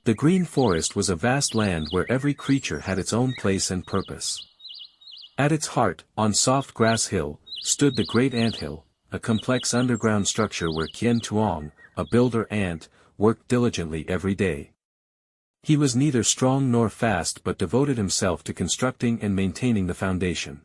The green forest was a vast land where every creature had its own place and purpose. At its heart, on soft grass hill, stood the great anthill, a complex underground structure where Kiến Tuong, a builder ant, worked diligently every day. He was neither strong nor fast but devoted himself to constructing and maintaining the foundation.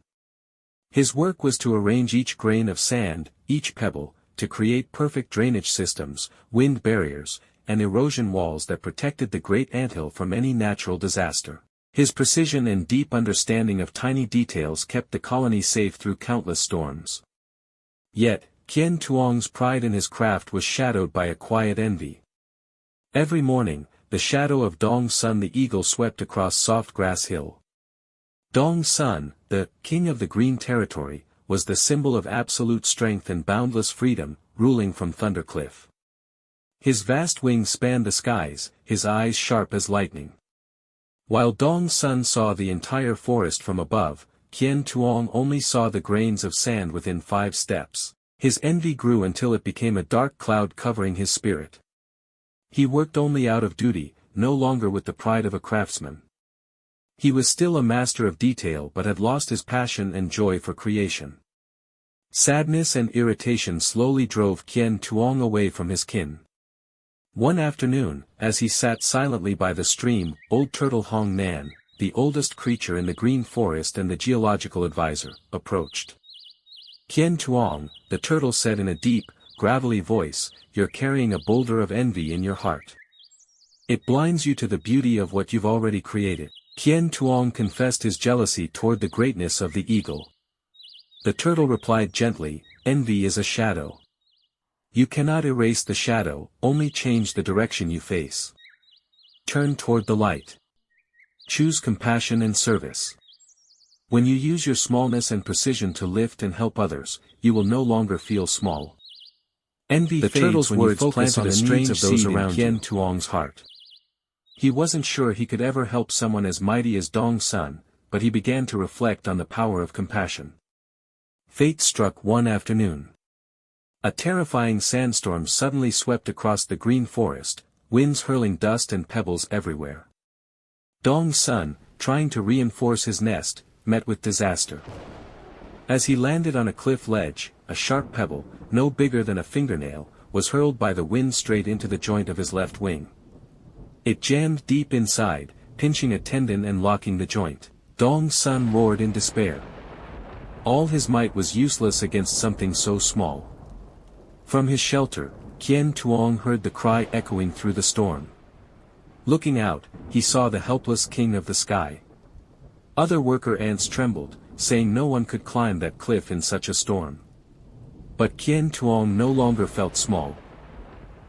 His work was to arrange each grain of sand, each pebble, to create perfect drainage systems, wind barriers, and erosion walls that protected the great anthill from any natural disaster. His precision and deep understanding of tiny details kept the colony safe through countless storms. Yet, Kiến Tuong's pride in his craft was shadowed by a quiet envy. Every morning, the shadow of Dong Sun the eagle swept across soft grass hill. Dong Sun, the king of the green territory, was the symbol of absolute strength and boundless freedom, ruling from Thunder Cliff. His vast wings spanned the skies, his eyes sharp as lightning. While Dong Sun saw the entire forest from above, Kiến Tuong only saw the grains of sand within 5 steps. His envy grew until it became a dark cloud covering his spirit. He worked only out of duty, no longer with the pride of a craftsman. He was still a master of detail but had lost his passion and joy for creation. Sadness and irritation slowly drove Kiến Tuong away from his kin. One afternoon, as he sat silently by the stream, old turtle Hong Nan, the oldest creature in the green forest and the geological advisor, approached. Kiến Tuong, the turtle said in a deep, gravelly voice, "You're carrying a boulder of envy in your heart. It blinds you to the beauty of what you've already created." Kiến Tuong confessed his jealousy toward the greatness of the eagle. The turtle replied gently, "Envy is a shadow. You cannot erase the shadow, only change the direction you face. Turn toward the light. Choose compassion and service. When you use your smallness and precision to lift and help others, you will no longer feel small." Envy fades turtle's when words you focus on the strange of those around Kiến Tuong's heart. He wasn't sure he could ever help someone as mighty as Dong Sun, but he began to reflect on the power of compassion. Fate struck one afternoon. A terrifying sandstorm suddenly swept across the green forest, winds hurling dust and pebbles everywhere. Dong Sun, trying to reinforce his nest, met with disaster. As he landed on a cliff ledge, a sharp pebble, no bigger than a fingernail, was hurled by the wind straight into the joint of his left wing. It jammed deep inside, pinching a tendon and locking the joint. Dong Sun roared in despair. All his might was useless against something so small. From his shelter, Kiến Tuong heard the cry echoing through the storm. Looking out, he saw the helpless king of the sky. Other worker ants trembled, saying no one could climb that cliff in such a storm. But Kiến Tuong no longer felt small.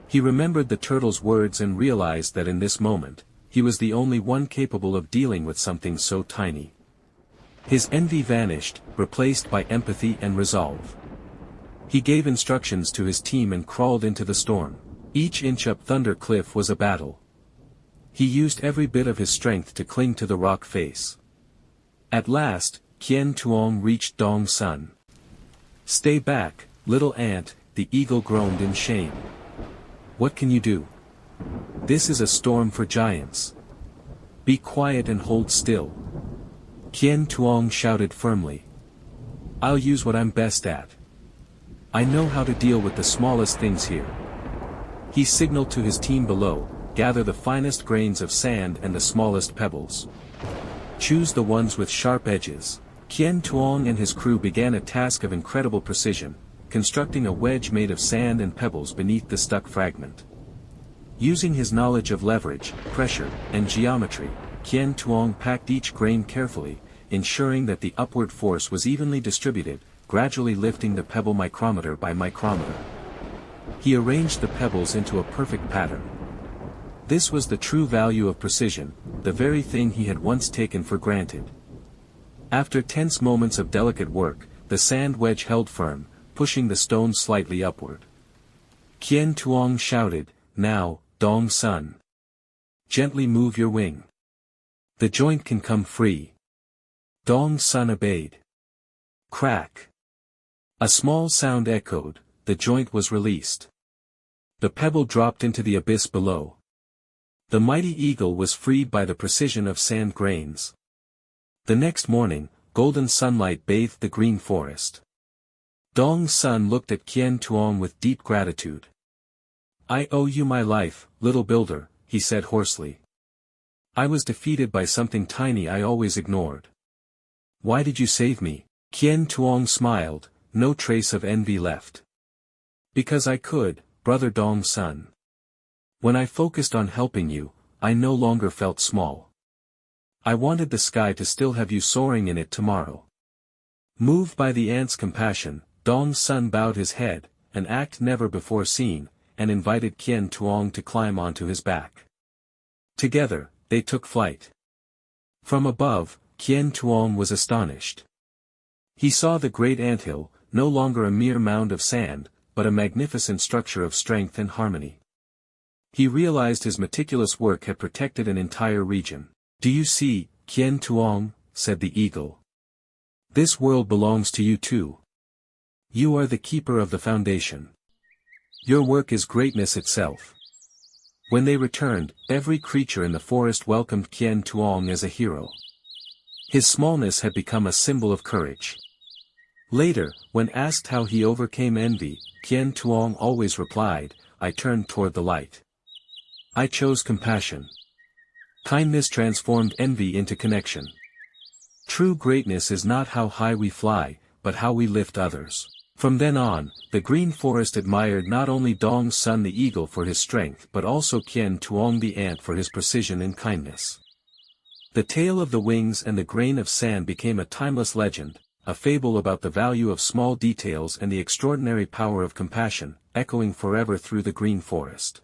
He remembered the turtle's words and realized that in this moment, he was the only one capable of dealing with something so tiny. His envy vanished, replaced by empathy and resolve. He gave instructions to his team and crawled into the storm. Each inch up Thunder Cliff was a battle. He used every bit of his strength to cling to the rock face. At last, Kiến Tuong reached Dong Sun. "Stay back, little ant," the eagle groaned in shame. "What can you do? This is a storm for giants. Be quiet and hold still." Kiến Tuong shouted firmly. "I'll use what I'm best at. I know how to deal with the smallest things here." He signaled to his team below, "Gather the finest grains of sand and the smallest pebbles. Choose the ones with sharp edges." Kiến Tuong and his crew began a task of incredible precision, constructing a wedge made of sand and pebbles beneath the stuck fragment. Using his knowledge of leverage, pressure, and geometry, Kiến Tuong packed each grain carefully, ensuring that the upward force was evenly distributed, gradually lifting the pebble micrometer by micrometer. He arranged the pebbles into a perfect pattern. This was the true value of precision, the very thing he had once taken for granted. After tense moments of delicate work, the sand wedge held firm, pushing the stone slightly upward. Kiến Tuong shouted, "Now, Dong Sun. Gently move your wing. The joint can come free." Dong Sun obeyed. Crack. A small sound echoed, the joint was released. The pebble dropped into the abyss below. The mighty eagle was freed by the precision of sand grains. The next morning, golden sunlight bathed the green forest. Dong's son looked at Kiến Tuong with deep gratitude. "I owe you my life, little builder," he said hoarsely. "I was defeated by something tiny I always ignored." "Why did you save me?" Kiến Tuong smiled, no trace of envy left. "Because I could, brother Dong's son. When I focused on helping you, I no longer felt small. I wanted the sky to still have you soaring in it tomorrow." Moved by the ant's compassion, Dong's son bowed his head, an act never before seen, and invited Kiến Tuong to climb onto his back. Together, they took flight. From above, Kiến Tuong was astonished. He saw the great anthill, no longer a mere mound of sand, but a magnificent structure of strength and harmony. He realized his meticulous work had protected an entire region. "Do you see, Kiến Tuong?" said the eagle. "This world belongs to you too. You are the keeper of the foundation. Your work is greatness itself." When they returned, every creature in the forest welcomed Kiến Tuong as a hero. His smallness had become a symbol of courage. Later, when asked how he overcame envy, Kiến Tuong always replied, "I turned toward the light. I chose compassion. Kindness transformed envy into connection." True greatness is not how high we fly, but how we lift others. From then on, the green forest admired not only Dong's son the eagle for his strength but also Kiến Tuong the ant for his precision and kindness. The tale of the wings and the grain of sand became a timeless legend, a fable about the value of small details and the extraordinary power of compassion, echoing forever through the green forest.